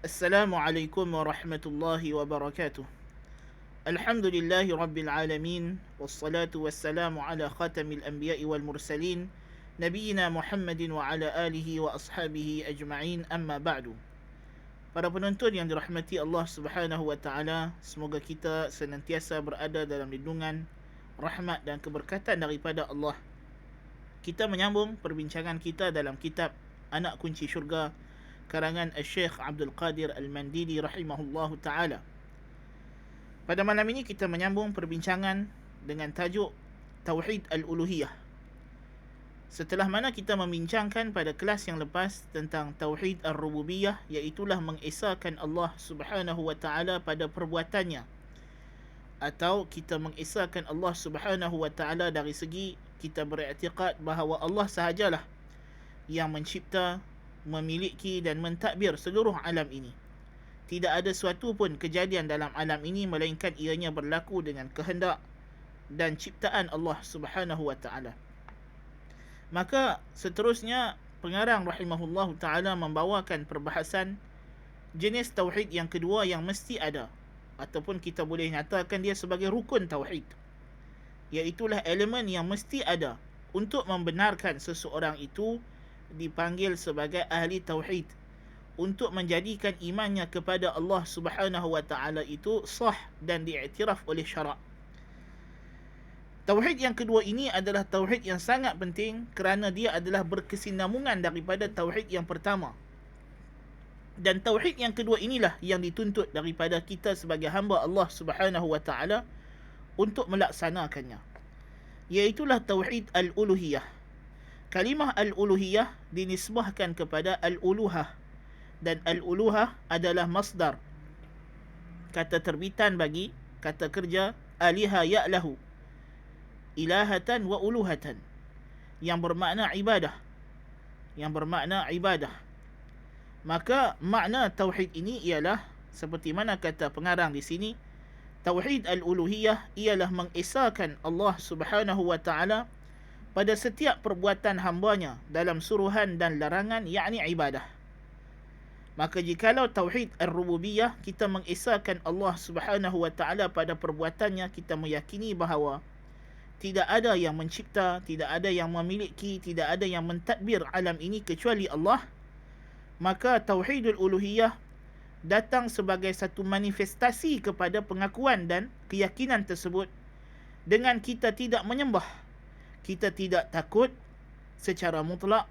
Assalamualaikum warahmatullahi wabarakatuh. Alhamdulillahi rabbil alamin. Wassalatu wassalamu ala khatamil anbiya'i wal mursalin, Nabiyyina Muhammadin wa ala alihi wa ashabihi ajma'in, amma ba'du. Para penonton yang dirahmati Allah subhanahu wa ta'ala, semoga kita senantiasa berada dalam lindungan, rahmat dan keberkatan daripada Allah. Kita menyambung perbincangan kita dalam kitab Anak Kunci Syurga, karangan Syekh Abdul Qadir Al-Mandili rahimahullahu ta'ala. Pada malam ini kita menyambung perbincangan dengan tajuk Tauhid Al-Uluhiyah. Setelah mana kita membincangkan pada kelas yang lepas tentang Tauhid Al-Rububiyah, iaitulah mengesahkan Allah subhanahu wa ta'ala pada perbuatannya, atau kita mengesahkan Allah subhanahu wa ta'ala dari segi kita beriktikad bahawa Allah sahajalah yang mencipta, memiliki dan mentadbir seluruh alam ini. Tidak ada suatu pun kejadian dalam alam ini melainkan ianya berlaku dengan kehendak dan ciptaan Allah subhanahu wa ta'ala. Maka seterusnya pengarang rahimahullahu ta'ala membawakan perbahasan jenis tauhid yang kedua yang mesti ada, ataupun kita boleh nyatakan dia sebagai rukun tauhid, iaitulah elemen yang mesti ada untuk membenarkan seseorang itu dipanggil sebagai ahli tauhid, untuk menjadikan imannya kepada Allah subhanahu wa ta'ala itu sah dan diiktiraf oleh syarak. Tauhid yang kedua ini adalah tauhid yang sangat penting kerana dia adalah berkesinambungan daripada tauhid yang pertama. Dan tauhid yang kedua inilah yang dituntut daripada kita sebagai hamba Allah subhanahu wa ta'ala untuk melaksanakannya, iaitulah tauhid al-uluhiyah. Kalimah al-uluhiyah dinisbahkan kepada al-uluhah, dan al-uluhah adalah masdar, kata terbitan bagi kata kerja aliha ya'lahu, ilahatan wa uluhatan, yang bermakna ibadah, Maka makna tauhid ini ialah seperti mana kata pengarang di sini, tauhid al-uluhiyah ialah mengesahkan Allah subhanahu wa ta'ala pada setiap perbuatan hambanya dalam suruhan dan larangan, yakni ibadah. Maka jikalau tauhid ar-rububiyah, kita mengesahkan Allah subhanahu wa ta'ala pada perbuatannya, kita meyakini bahawa tidak ada yang mencipta, tidak ada yang memiliki, tidak ada yang mentadbir alam ini kecuali Allah. Maka tauhidul uluhiyah datang sebagai satu manifestasi kepada pengakuan dan keyakinan tersebut, dengan kita tidak menyembah, kita tidak takut secara mutlak,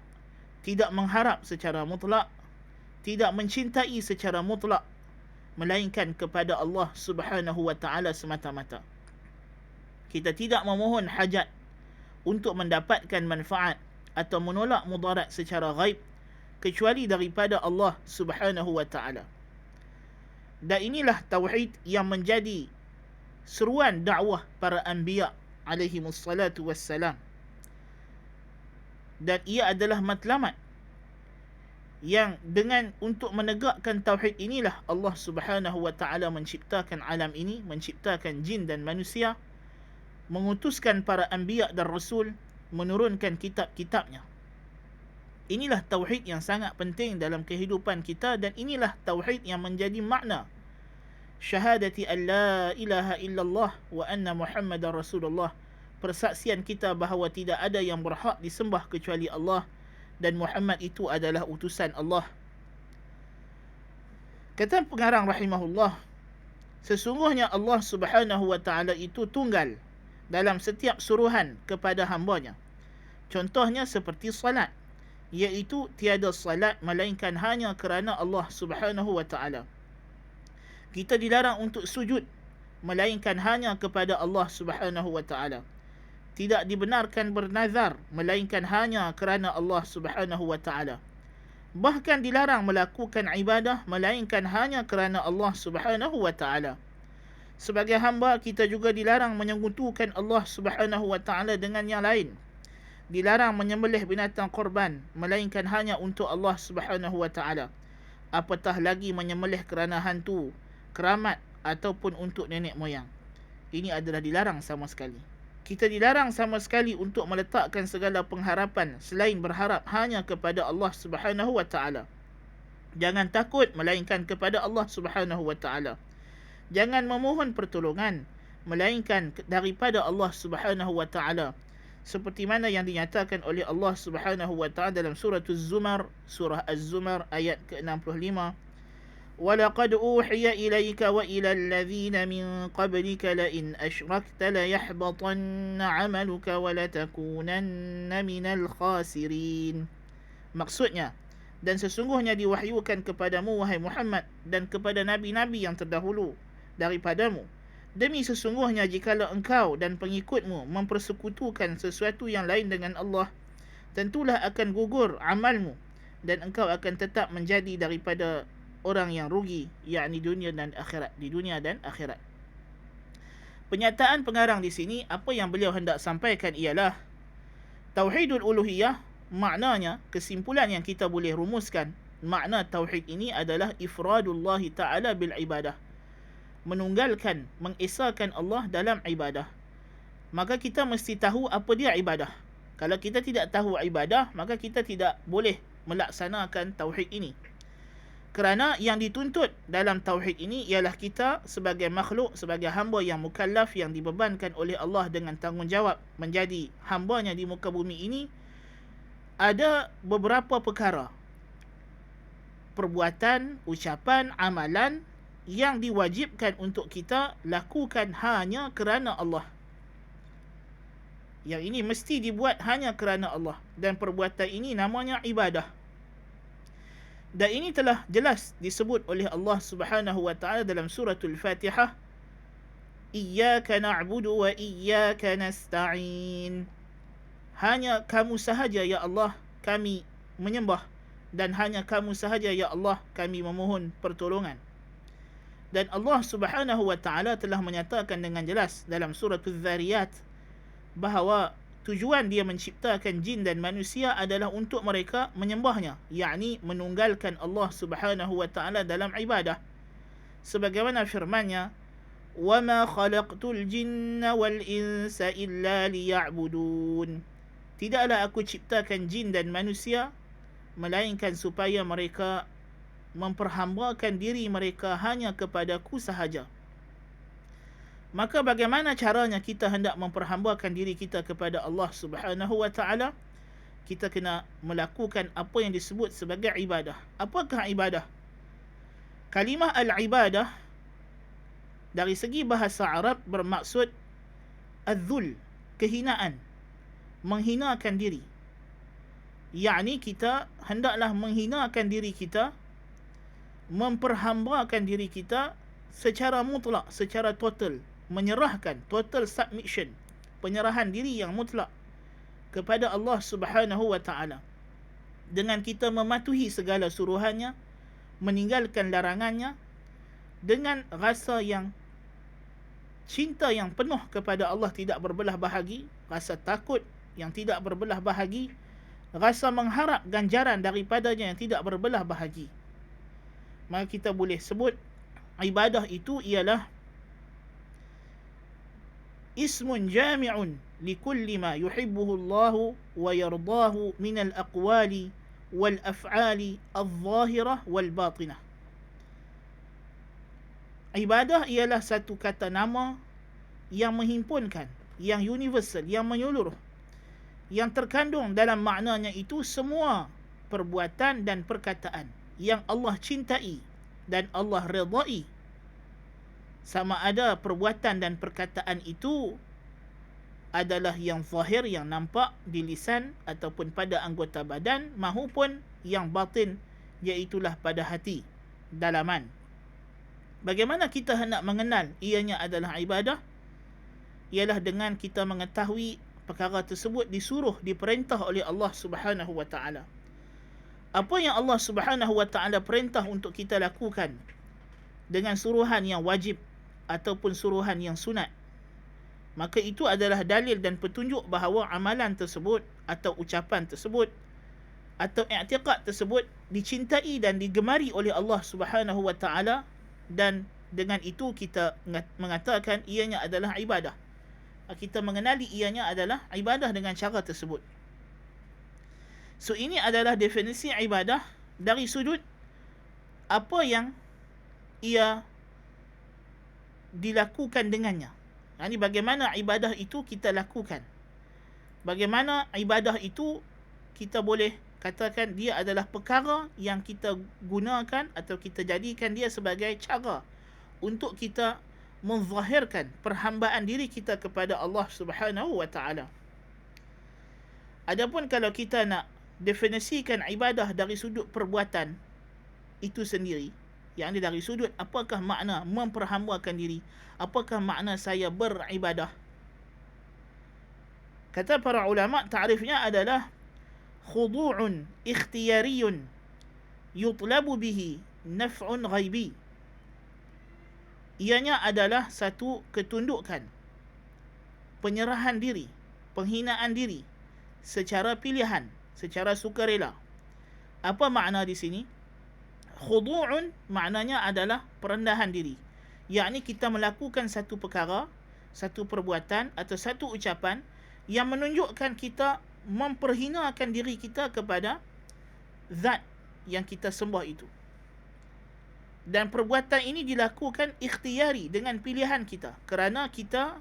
tidak mengharap secara mutlak, tidak mencintai secara mutlak, melainkan kepada Allah subhanahu wa ta'ala semata-mata. Kita tidak memohon hajat untuk mendapatkan manfaat atau menolak mudarat secara ghaib kecuali daripada Allah subhanahu wa ta'ala. Dan inilah tauhid yang menjadi seruan dakwah para anbiya alaihimussalatu wassalam. Dan ia adalah matlamat yang dengan untuk menegakkan tauhid inilah Allah subhanahu wa ta'ala menciptakan alam ini, menciptakan jin dan manusia, mengutuskan para anbiya dan rasul, menurunkan kitab-kitabnya. Inilah tauhid yang sangat penting dalam kehidupan kita, dan inilah tauhid yang menjadi makna syahadati an la ilaha illallah wa anna Muhammadar Rasulullah, persaksian kita bahawa tidak ada yang berhak disembah kecuali Allah dan Muhammad itu adalah utusan Allah. Kata pengarang rahimahullah, sesungguhnya Allah subhanahu wa ta'ala itu tunggal dalam setiap suruhan kepada hambanya. Contohnya seperti salat, iaitu tiada salat melainkan hanya kerana Allah subhanahu wa ta'ala. Kita dilarang untuk sujud melainkan hanya kepada Allah subhanahu wa ta'ala. Tidak dibenarkan bernazar melainkan hanya kerana Allah subhanahu wa ta'ala. Bahkan dilarang melakukan ibadah melainkan hanya kerana Allah subhanahu wa ta'ala. Sebagai hamba, kita juga dilarang menyekutukan Allah subhanahu wa ta'ala dengan yang lain. Dilarang menyembelih binatang korban melainkan hanya untuk Allah subhanahu wa ta'ala. Apatah lagi menyembelih kerana hantu, keramat ataupun untuk nenek moyang. Ini adalah dilarang sama sekali. Kita dilarang sama sekali untuk meletakkan segala pengharapan selain berharap hanya kepada Allah subhanahu wa ta'ala. Jangan takut melainkan kepada Allah Subhanahu wa taala. Jangan memohon pertolongan melainkan daripada Allah Subhanahu wa taala. Seperti mana yang dinyatakan oleh Allah Subhanahu wa taala dalam surah Az-Zumar, surah Az-Zumar ayat ke-65. وَلَقَدْ أُوحِيَ إِلَيْكَ وَإِلَى الَّذِينَ مِنْ قَبْلِكَ لَئِنْ أَشْرَكْتَ لَيَحْبَطَنَّ عَمَلُكَ وَلَتَكُونَنَّ مِنَ الْخَاسِرِينَ. Maksudnya, dan sesungguhnya diwahyukan kepadamu wahai Muhammad dan kepada nabi-nabi yang terdahulu daripadamu, demi sesungguhnya jikalau engkau dan pengikutmu mempersekutukan sesuatu yang lain dengan Allah, tentulah akan gugur amalmu dan engkau akan tetap menjadi daripada orang yang rugi, yakni dunia dan akhirat, di dunia dan akhirat. Penyataan pengarang di sini, apa yang beliau hendak sampaikan ialah tauhidul uluhiyah. Maknanya, kesimpulan yang kita boleh rumuskan, makna tauhid ini adalah ifradullah ta'ala bil ibadah, menunggalkan, mengesahkan Allah dalam ibadah. Maka kita mesti tahu apa dia ibadah. Kalau kita tidak tahu ibadah, maka kita tidak boleh melaksanakan tauhid ini. Kerana yang dituntut dalam tauhid ini ialah kita sebagai makhluk, sebagai hamba yang mukallaf, yang dibebankan oleh Allah dengan tanggungjawab menjadi hambanya di muka bumi ini. Ada beberapa perkara, perbuatan, ucapan, amalan yang diwajibkan untuk kita lakukan hanya kerana Allah. Yang ini mesti dibuat hanya kerana Allah, dan perbuatan ini namanya ibadah. Dan ini telah jelas disebut oleh Allah Subhanahu wa taala dalam suratul Fatihah, Iyyaka na'budu wa iyyaka nasta'in. Hanya kamu sahaja ya Allah kami menyembah, dan hanya kamu sahaja ya Allah kami memohon pertolongan. Dan Allah Subhanahu wa taala telah menyatakan dengan jelas dalam suratul Zariyat bahawa tujuan dia menciptakan jin dan manusia adalah untuk mereka menyembahnya, yakni menunggalkan Allah Subhanahu wa taala dalam ibadah. Sebagaimana firman-Nya, وَمَا خَلَقْتُ الْجِنَّ وَالْإِنسَ إِلَّا لِيَعْبُدُونَ. Tidaklah aku ciptakan jin dan manusia melainkan supaya mereka memperhambakan diri mereka hanya kepadaku sahaja. Maka bagaimana caranya kita hendak memperhambakan diri kita kepada Allah Subhanahu wa taala? Kita kena melakukan apa yang disebut sebagai ibadah. Apakah ibadah? Kalimah al-ibadah dari segi bahasa Arab bermaksud az-zul, kehinaan, menghinakan diri. Yakni kita hendaklah menghinakan diri kita, memperhambakan diri kita secara mutlak, secara total, menyerahkan, total submission, penyerahan diri yang mutlak kepada Allah Subhanahu wa taala, dengan kita mematuhi segala suruhannya, meninggalkan larangannya, dengan rasa yang cinta yang penuh kepada Allah tidak berbelah bahagi, rasa takut yang tidak berbelah bahagi, rasa mengharap ganjaran daripadanya yang tidak berbelah bahagi. Maka kita boleh sebut ibadah itu ialah ismun jami'un likulli ma yuhibbuhu Allah wa yardahu min al-aqwali wal af'ali al-zahirah wal batinah. Ibadah ialah satu kata nama yang menghimpunkan, yang universal, yang menyeluruh, yang terkandung dalam maknanya itu semua perbuatan dan perkataan yang Allah cintai dan Allah redai, sama ada perbuatan dan perkataan itu adalah yang zahir, yang nampak di lisan ataupun pada anggota badan, maupun yang batin, iaitulah pada hati dalaman. Bagaimana kita hendak mengenal ianya adalah ibadah? Ialah dengan kita mengetahui perkara tersebut disuruh, diperintah oleh Allah Subhanahu wa taala. Apa yang Allah Subhanahu wa taala perintah untuk kita lakukan dengan suruhan yang wajib ataupun suruhan yang sunat, maka itu adalah dalil dan petunjuk bahawa amalan tersebut atau ucapan tersebut atau i'tiqad tersebut dicintai dan digemari oleh Allah Subhanahu wa taala, dan dengan itu kita mengatakan ianya adalah ibadah. Kita mengenali ianya adalah ibadah dengan cara tersebut. So ini adalah definisi ibadah dari sudut apa yang ia dilakukan dengannya. Ini bagaimana ibadah itu kita lakukan. Bagaimana ibadah itu kita boleh katakan dia adalah perkara yang kita gunakan atau kita jadikan dia sebagai cara untuk kita menzahirkan perhambaan diri kita kepada Allah Subhanahu wa taala. Adapun kalau kita nak definisikan ibadah dari sudut perbuatan itu sendiri, yang dari sudut apakah makna memperhambakan diri, apakah makna saya beribadah, kata para ulama ta'rifnya adalah khudu'un ikhtiyariyun yutlabu bihi naf'un ghaibi. Ianya adalah satu ketundukan, penyerahan diri, penghinaan diri secara pilihan, secara sukarela. Apa makna di sini? Khudu'un maknanya adalah perendahan diri. Yakni kita melakukan satu perkara, satu perbuatan atau satu ucapan yang menunjukkan kita memperhinakan diri kita kepada zat yang kita sembah itu. Dan perbuatan ini dilakukan ikhtiyari dengan pilihan kita, kerana kita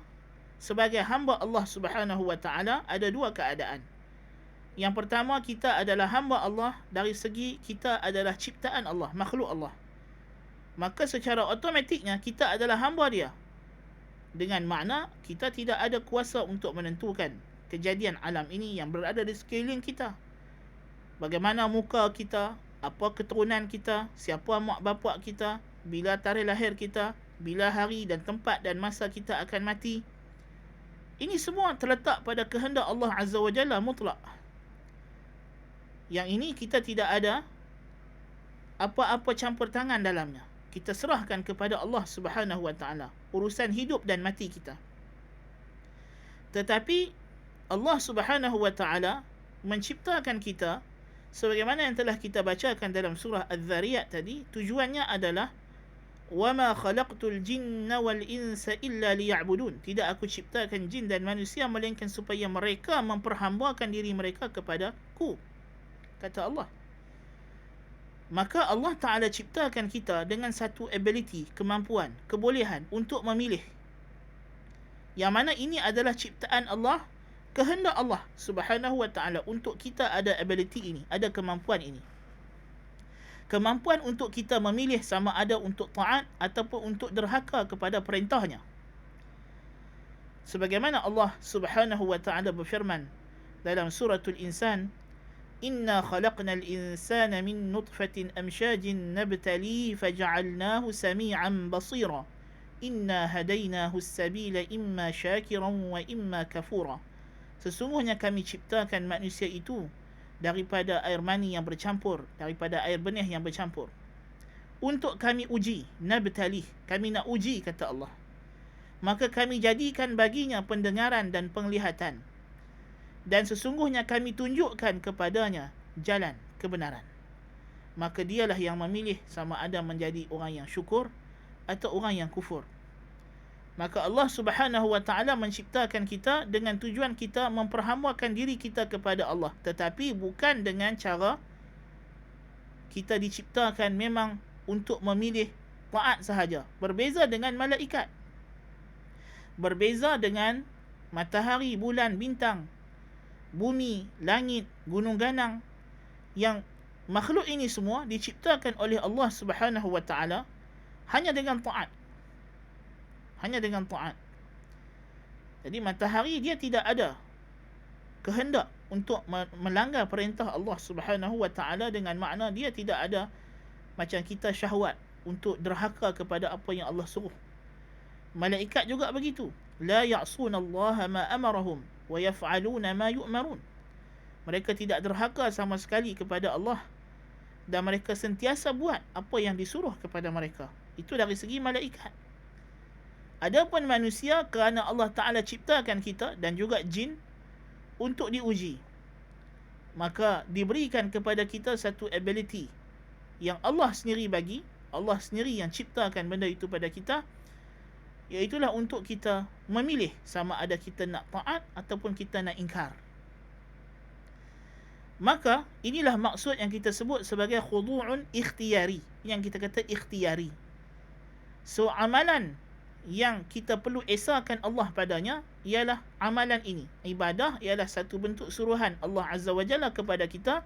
sebagai hamba Allah Subhanahu wa taala ada dua keadaan. Yang pertama, kita adalah hamba Allah dari segi kita adalah ciptaan Allah, makhluk Allah. Maka secara automatiknya kita adalah hamba dia. Dengan makna kita tidak ada kuasa untuk menentukan kejadian alam ini yang berada di sekeliling kita. Bagaimana muka kita, apa keturunan kita, siapa mak bapak kita, bila tarikh lahir kita, bila hari dan tempat dan masa kita akan mati. Ini semua terletak pada kehendak Allah Azza wa Jalla mutlak. Yang ini kita tidak ada apa-apa campur tangan dalamnya. Kita serahkan kepada Allah Subhanahu wa taala urusan hidup dan mati kita. Tetapi Allah Subhanahu wa taala menciptakan kita sebagaimana yang telah kita bacakan dalam surah Az-Zariyat tadi. Tujuannya adalah وَمَا خَلَقْتُ الْجِنَّ وَالْإِنسَ إِلَّا لِيَعْبُدُونَ. Tidak aku ciptakan jin dan manusia melainkan supaya mereka memperhambakan diri mereka kepadaku, kata Allah. Maka Allah Ta'ala ciptakan kita dengan satu ability, kemampuan, kebolehan untuk memilih. Yang mana ini adalah ciptaan Allah, kehendak Allah Subhanahu wa Ta'ala untuk kita ada ability ini, ada kemampuan ini. Kemampuan untuk kita memilih sama ada untuk taat ataupun untuk derhaka kepada perintahnya. Sebagaimana Allah Subhanahu wa Ta'ala berfirman dalam suratul Insan, Inna khalaqnal insana min nutfatin amshajin nabtali faja'alnahu sami'an basira. Inna hadainahu as-sabila imma syakiran wa imma kafura. Sesungguhnya kami ciptakan manusia itu daripada air mani yang bercampur, daripada air benih yang bercampur, untuk kami uji, nabtalih, kami nak uji, kata Allah. Maka kami jadikan baginya pendengaran dan penglihatan, dan sesungguhnya kami tunjukkan kepadanya jalan kebenaran. Maka dialah yang memilih sama ada menjadi orang yang syukur atau orang yang kufur. Maka Allah Subhanahu wa Ta'ala menciptakan kita dengan tujuan kita memperhambakan diri kita kepada Allah, tetapi bukan dengan cara kita diciptakan memang untuk memilih taat sahaja. Berbeza dengan malaikat, berbeza dengan matahari, bulan, bintang, bumi, langit, gunung ganang. Yang makhluk ini semua diciptakan oleh Allah Subhanahu wa Ta'ala hanya dengan taat. Hanya dengan taat. Jadi matahari dia tidak ada kehendak untuk melanggar perintah Allah Subhanahu wa Ta'ala, dengan makna dia tidak ada macam kita syahwat untuk derhaka kepada apa yang Allah suruh. Malaikat juga begitu. La ya'sunallaha ma amarahum wa yaf'aluna ma yu'marun. Mereka tidak derhaka sama sekali kepada Allah dan mereka sentiasa buat apa yang disuruh kepada mereka. Itu dari segi malaikat. Adapun manusia, kerana Allah Ta'ala ciptakan kita dan juga jin untuk diuji, maka diberikan kepada kita satu ability yang Allah sendiri bagi, Allah sendiri yang ciptakan benda itu pada kita, iaitulah untuk kita memilih sama ada kita nak taat ataupun kita nak ingkar. Maka inilah maksud yang kita sebut sebagai khudu'un ikhtiyari, yang kita kata ikhtiyari. So amalan yang kita perlu esakan Allah padanya ialah amalan ini. Ibadah ialah satu bentuk suruhan Allah Azza wa Jalla kepada kita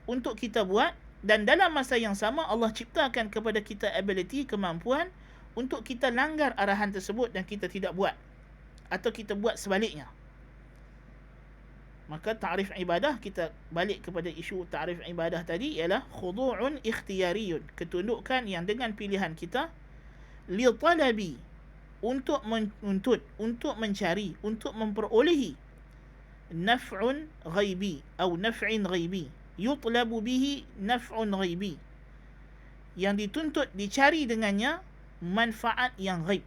untuk kita buat, dan dalam masa yang sama Allah ciptakan kepada kita ability, kemampuan untuk kita langgar arahan tersebut dan kita tidak buat, atau kita buat sebaliknya. Maka ta'rif ibadah, kita balik kepada isu ta'rif ibadah tadi, ialah khudu'un ikhtiyariyun, ketundukan yang dengan pilihan kita, li talabi, untuk menuntut, untuk mencari, untuk memperolehi naf'un ghaibi atau naf'in ghaibi, yutlabu bihi naf'un ghaibi, yang dituntut, dicari dengannya manfaat yang ghaib.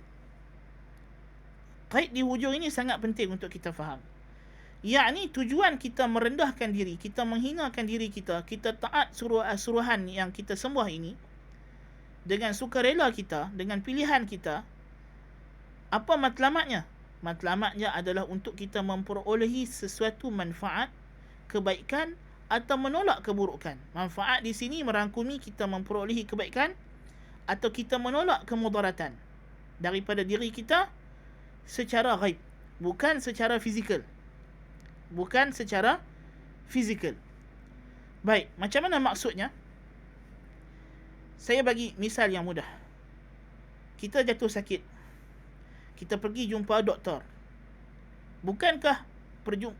Qaid di hujung ini sangat penting untuk kita faham. Yakni tujuan kita merendahkan diri, kita menghinakan diri kita, kita taat suruhan yang kita sembah ini dengan sukarela kita, dengan pilihan kita. Apa matlamatnya? Matlamatnya adalah untuk kita memperolehi sesuatu manfaat, kebaikan atau menolak keburukan. Manfaat di sini merangkumi kita memperolehi kebaikan atau kita menolak kemudaratan daripada diri kita secara ghaib, bukan secara fizikal. Bukan secara fizikal. Baik, macam mana maksudnya? Saya bagi misal yang mudah. Kita jatuh sakit, kita pergi jumpa doktor. Bukankah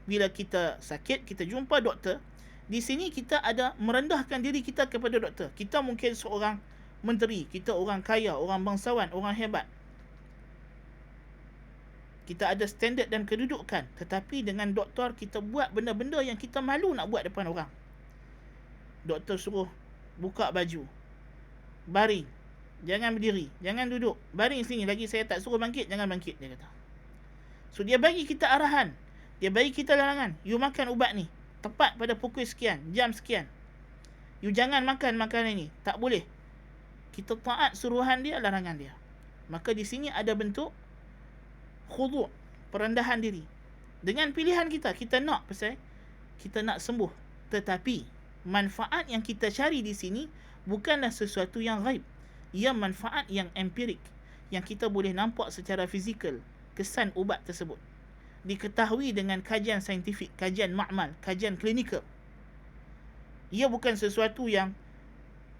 bila kita sakit, kita jumpa doktor, di sini kita ada merendahkan diri kita kepada doktor. Kita mungkin seorang menteri, kita orang kaya, orang bangsawan, orang hebat. Kita ada standard dan kedudukan, tetapi dengan doktor kita buat benda-benda yang kita malu nak buat depan orang. Doktor suruh buka baju, baring, jangan berdiri, jangan duduk, baring sini, lagi saya tak suruh bangkit, jangan bangkit, dia kata. So dia bagi kita arahan, dia bagi kita larangan, you makan ubat ni tepat pada pukul sekian, jam sekian, you jangan makan makanan ni, tak boleh. Kita taat suruhan dia, larangan dia. Maka di sini ada bentuk khudu', perendahan diri. Dengan pilihan kita, kita nak pasal kita nak sembuh. Tetapi manfaat yang kita cari di sini bukanlah sesuatu yang ghaib. Ia manfaat yang empirik, yang kita boleh nampak secara fizikal, kesan ubat tersebut. Diketahui dengan kajian saintifik, kajian ma'mal, kajian klinikal. Ia bukan sesuatu yang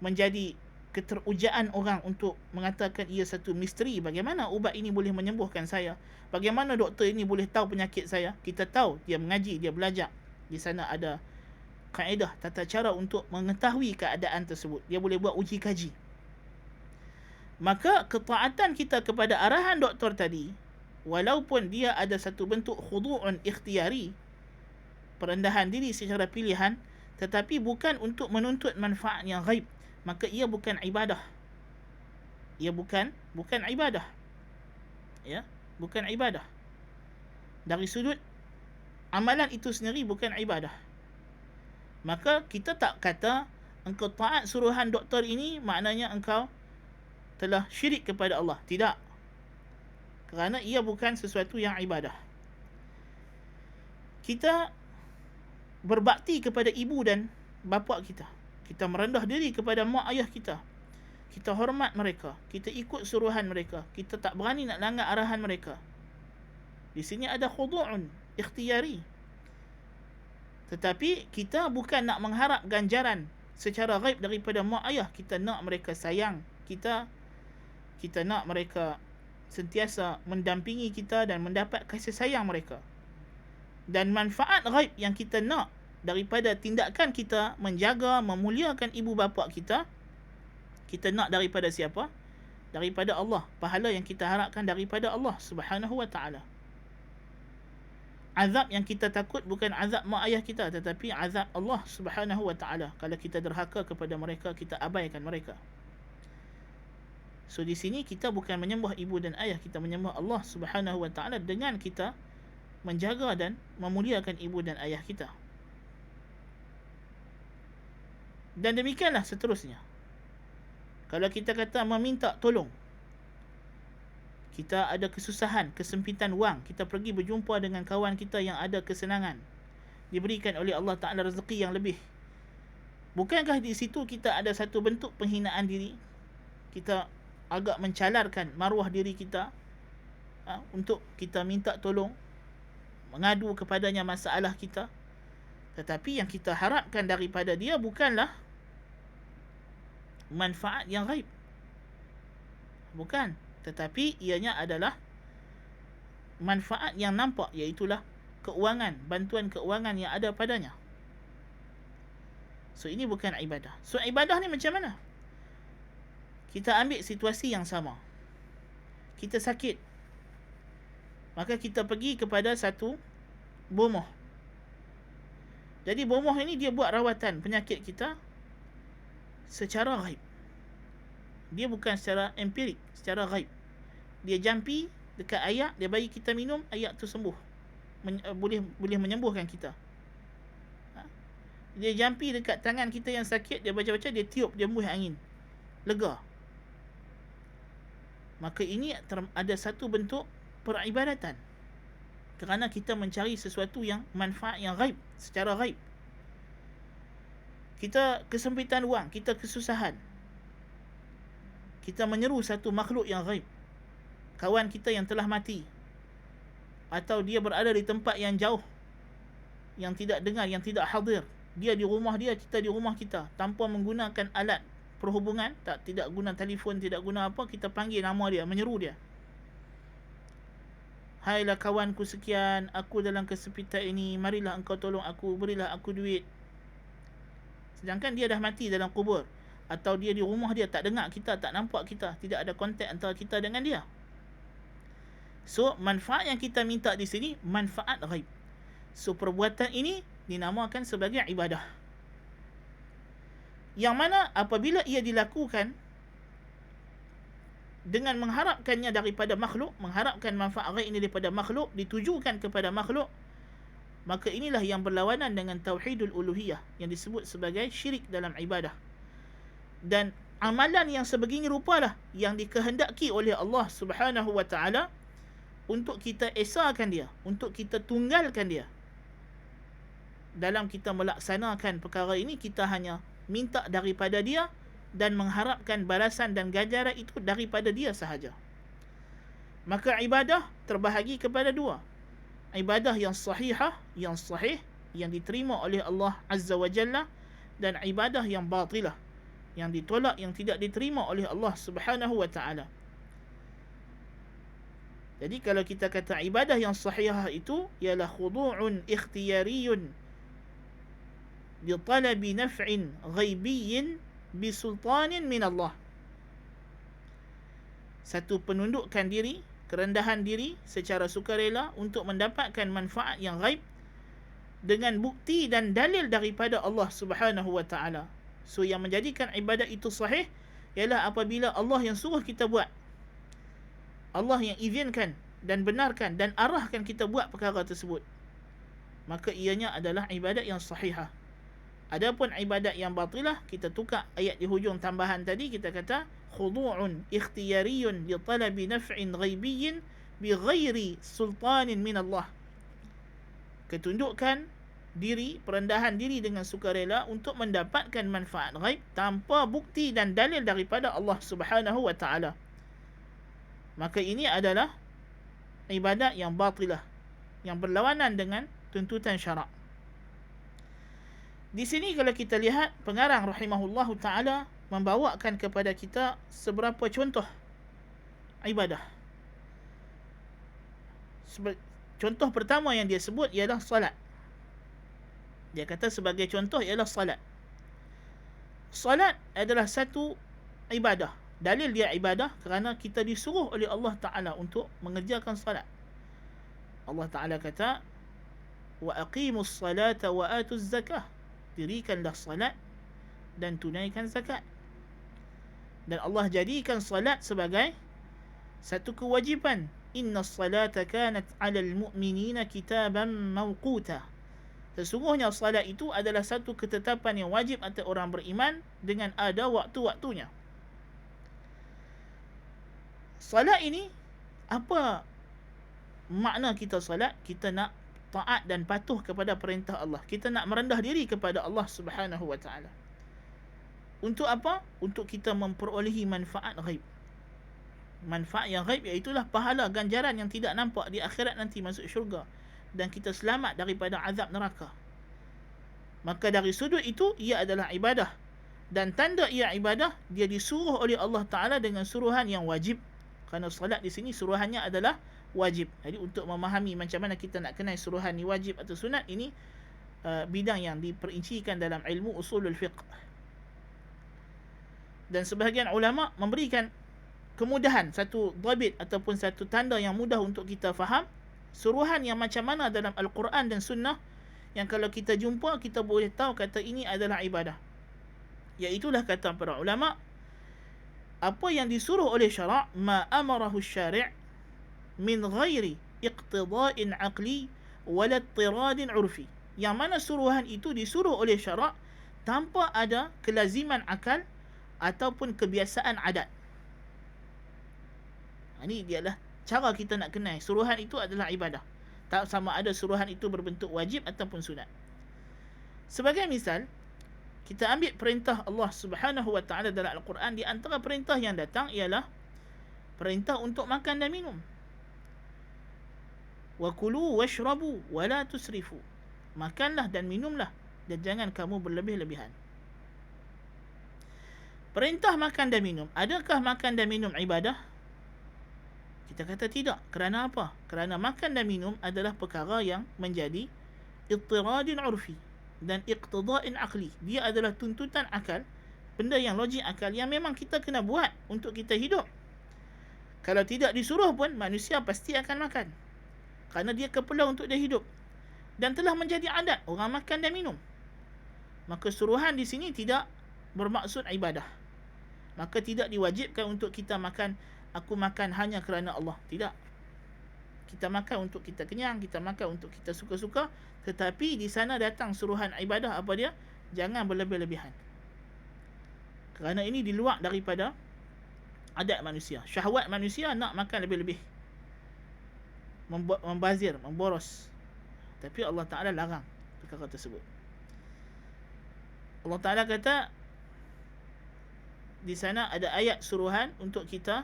menjadi keterujaan orang untuk mengatakan ia satu misteri. Bagaimana ubat ini boleh menyembuhkan saya? Bagaimana doktor ini boleh tahu penyakit saya? Kita tahu, dia mengaji, dia belajar. Di sana ada kaedah, tata cara untuk mengetahui keadaan tersebut. Dia boleh buat uji kaji. Maka ketaatan kita kepada arahan doktor tadi, walaupun dia ada satu bentuk khudu'un ikhtiyari, perendahan diri secara pilihan, tetapi bukan untuk menuntut manfaat yang ghaib, maka ia bukan ibadah. Ia bukan ibadah. Ya, bukan ibadah. Dari sudut amalan itu sendiri bukan ibadah. Maka kita tak kata engkau taat suruhan doktor ini maknanya engkau telah syirik kepada Allah. Tidak. Kerana ia bukan sesuatu yang ibadah. Kita berbakti kepada ibu dan bapa kita. Kita merendah diri kepada mak ayah kita. Kita hormat mereka. Kita ikut suruhan mereka. Kita tak berani nak langgar arahan mereka. Di sini ada khudu'un ikhtiyari. Tetapi kita bukan nak mengharap ganjaran secara ghaib daripada mak ayah. Kita nak mereka sayang kita. Kita nak mereka sentiasa mendampingi kita dan mendapat kasih sayang mereka. Dan manfaat ghaib yang kita nak daripada tindakan kita menjaga, memuliakan ibu bapa kita, kita nak daripada siapa? Daripada Allah. Pahala yang kita harapkan daripada Allah Subhanahu wa ta'ala. Azab yang kita takut bukan azab mak ayah kita, tetapi azab Allah Subhanahu wa ta'ala. Kalau kita derhaka kepada mereka, kita abaikan mereka. So di sini kita bukan menyembah ibu dan ayah, kita menyembah Allah Subhanahu wa ta'ala dengan kita menjaga dan memuliakan ibu dan ayah kita. Dan demikianlah seterusnya. Kalau kita kata meminta tolong, kita ada kesusahan, kesempitan wang, kita pergi berjumpa dengan kawan kita yang ada kesenangan, diberikan oleh Allah Ta'ala rezeki yang lebih, Bukankah di situ kita ada satu bentuk penghinaan diri? Kita agak mencalarkan maruah diri kita, untuk kita minta tolong, mengadu kepadanya masalah kita. Tetapi yang kita harapkan daripada dia bukanlah manfaat yang ghaib. Bukan. Tetapi ianya adalah manfaat yang nampak, iaitulah keuangan, bantuan keuangan yang ada padanya. So ini bukan ibadah. So ibadah ni macam mana? Kita ambil situasi yang sama. Kita sakit, maka kita pergi kepada satu bomoh. Jadi bomoh ini dia buat rawatan penyakit kita secara ghaib. Dia bukan secara empirik, secara ghaib. Dia jampi dekat ayak, dia bagi kita minum, ayak tu sembuh. Boleh menyembuhkan kita. Dia jampi dekat tangan kita yang sakit, dia baca-baca, dia tiup, dia hembus angin, lega. Maka ini ada satu bentuk peribadatan, kerana kita mencari sesuatu yang manfaat yang ghaib, secara ghaib. Kita kesempitan wang, kita kesusahan, kita menyeru satu makhluk yang ghaib, kawan kita yang telah mati, atau dia berada di tempat yang jauh, yang tidak dengar, yang tidak hadir. Dia di rumah dia, kita di rumah kita, tanpa menggunakan alat perhubungan, tidak guna telefon, tidak guna apa, kita panggil nama dia, menyeru dia. Hailah kawanku sekian, aku dalam kesempitan ini, marilah engkau tolong aku, berilah aku duit. Sedangkan dia dah mati dalam kubur, atau dia di rumah dia, tak dengar kita, tak nampak kita, tidak ada kontak antara kita dengan dia. So manfaat yang kita minta di sini manfaat ghaib. So perbuatan ini dinamakan sebagai ibadah, yang mana apabila ia dilakukan dengan mengharapkannya daripada makhluk, mengharapkan manfaat ghaib ini daripada makhluk, ditujukan kepada makhluk, maka inilah yang berlawanan dengan tauhidul uluhiyah, yang disebut sebagai syirik dalam ibadah. Dan amalan yang sebegini rupalah yang dikehendaki oleh Allah Subhanahu wa taala untuk kita esahkan dia, untuk kita tunggalkan dia. Dalam kita melaksanakan perkara ini, kita hanya minta daripada dia dan mengharapkan balasan dan ganjaran itu daripada dia sahaja. Maka ibadah terbahagi kepada dua. Ibadah yang sahihah, yang sahih, yang diterima oleh Allah Azza wa Jalla, dan ibadah yang batilah, yang ditolak, yang tidak diterima oleh Allah Subhanahu wa taala. Jadi kalau kita kata ibadah yang sahihah itu ialah khudu'un ikhtiyariyun bi talabi naf'in ghaibiyyin bi sultanin min Allah. Satu penundukkan diri, kerendahan diri secara sukarela untuk mendapatkan manfaat yang ghaib dengan bukti dan dalil daripada Allah Subhanahu wa taala. So yang menjadikan ibadat itu sahih ialah apabila Allah yang suruh kita buat, Allah yang izinkan dan benarkan dan arahkan kita buat perkara tersebut, maka ianya adalah ibadat yang sahihah. Adapun ibadat yang batilah, kita tukar ayat di hujung tambahan tadi, kita kata khudu'un ikhtiyariyun li talabi naf'in ghaibiyyin bi ghairi sultanin min Allah. Ketundukan diri, perendahan diri dengan sukarela untuk mendapatkan manfaat ghaib tanpa bukti dan dalil daripada Allah Subhanahu wa taala. Maka ini adalah ibadat yang batilah, yang berlawanan dengan tuntutan syarak. Di sini kalau kita lihat, pengarang rahimahullahu taala membawakan kepada kita seberapa contoh ibadah. Contoh pertama yang dia sebut ialah salat. Dia kata sebagai contoh ialah salat. Salat adalah satu ibadah. Dalil dia ibadah kerana kita disuruh oleh Allah Ta'ala untuk mengerjakan salat. Allah Ta'ala kata, wa aqimus salata wa atuz zakah. Dirikanlah salat dan tunaikan zakat. Dan Allah jadikan salat sebagai satu kewajipan. Inna salata kanat 'alal mu'minina kitaban mawquta. Sesungguhnya salat itu adalah satu ketetapan yang wajib atas orang beriman dengan ada waktu-waktunya. Salat ini, apa makna kita salat? Kita nak taat dan patuh kepada perintah Allah. Kita nak merendah diri kepada Allah Subhanahu wa taala. Untuk apa? Untuk kita memperolehi manfaat ghaib. Manfaat yang ghaib iaitulah pahala ganjaran yang tidak nampak di akhirat nanti masuk syurga, dan kita selamat daripada azab neraka. Maka dari sudut itu ia adalah ibadah, dan tanda ia ibadah dia disuruh oleh Allah Ta'ala dengan suruhan yang wajib. Kerana salat di sini suruhannya adalah wajib. Jadi untuk memahami macam mana kita nak kenal suruhan ni wajib atau sunat, ini bidang yang diperincikan dalam ilmu usulul fiqh. Dan sebahagian ulama memberikan kemudahan, satu dhabit ataupun satu tanda yang mudah untuk kita faham suruhan yang macam mana dalam Al-Quran dan Sunnah, yang kalau kita jumpa kita boleh tahu kata ini adalah ibadah. Iaitulah kata para ulama, apa yang disuruh oleh syarak, ma amarahu syari' min ghairi iqtida'in aqli wala tiradin urfi. Yang mana suruhan itu disuruh oleh syarak tanpa ada kelaziman akal ataupun kebiasaan adat. Ini dia adalah cara kita nak kenal suruhan itu adalah ibadah. Tak sama ada suruhan itu berbentuk wajib ataupun sunat. Sebagai misal, kita ambil perintah Allah Subhanahu wa taala dalam Al-Quran, di antara perintah yang datang ialah perintah untuk makan dan minum. Wa kulu washrabu wa la tusrifu. Makanlah dan minumlah dan jangan kamu berlebih-lebihan. Perintah makan dan minum. Adakah makan dan minum ibadah? Kita kata tidak. Kerana apa? Kerana makan dan minum adalah perkara yang menjadi ittiradin urfi dan iqtida'in aqli. Dia adalah tuntutan akal, benda yang logik akal yang memang kita kena buat untuk kita hidup. Kalau tidak disuruh pun manusia pasti akan makan, kerana dia keperluan untuk dia hidup, dan telah menjadi adat orang makan dan minum. Maka suruhan di sini tidak bermaksud ibadah. Maka tidak diwajibkan untuk kita makan, aku makan hanya kerana Allah. Tidak. Kita makan untuk kita kenyang, kita makan untuk kita suka-suka, tetapi di sana datang suruhan ibadah apa dia? Jangan berlebih-lebihan. Kerana ini di luar daripada adat manusia. Syahwat manusia nak makan lebih-lebih, membazir, memboros. Tapi Allah Ta'ala larang perkara tersebut. Allah Ta'ala kata di sana ada ayat suruhan untuk kita